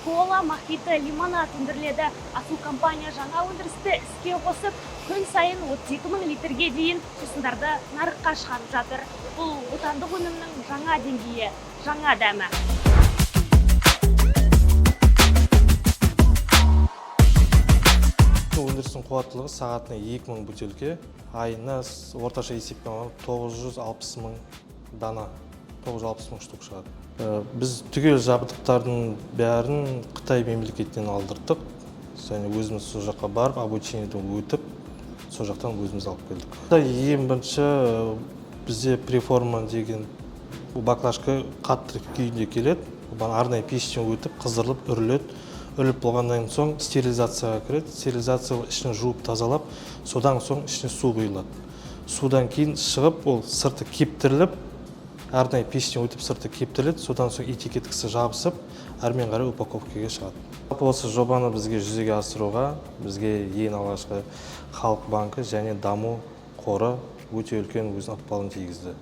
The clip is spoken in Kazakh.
кола, мохито, лимонад өндіріледі. Асыл компания жаңа өндірісті іске қосып, күн сайын 32.000 литрге дейін сусындарды нарыққа шығарып жатыр. Бұл отандық өнімнің жаңа деңгейі, жаңа дәмі. Өндірістің қуаттылығы сағатына 2000 бөтелке, айына орташа есеппен 960 мың дана, 960 мың штук шығады. Біз түгел жабдықтардың бәрін Қытай мемлекетінен алдырдық. Және өзіміз сол жаққа барып, обучениеден өтіп, сол жақтан өзіміз алып келдік. Ең бірінші бізде преформа деген баклажка қатты күйінде келеді. Арнайы пештен өтіп, қыздырылып, үріледі. Үріліп болғаннан соң стерилизацияға кіреді. Стерилизация ішін жуып тазалап, содан соң ішіне су құйылады. Судан кейін шығып, ол сырты кептіріліп, арнайы пештен өтіп сырты кептіріледі. Содан соң этикеткасы жабысып, әрмен қарай упаковкаға шығады. Осы жобаны бізге жүзеге асыруға бізге ең алғашқы Халық банкі және даму қоры өте үлкен өзінің ықпалын тигізді.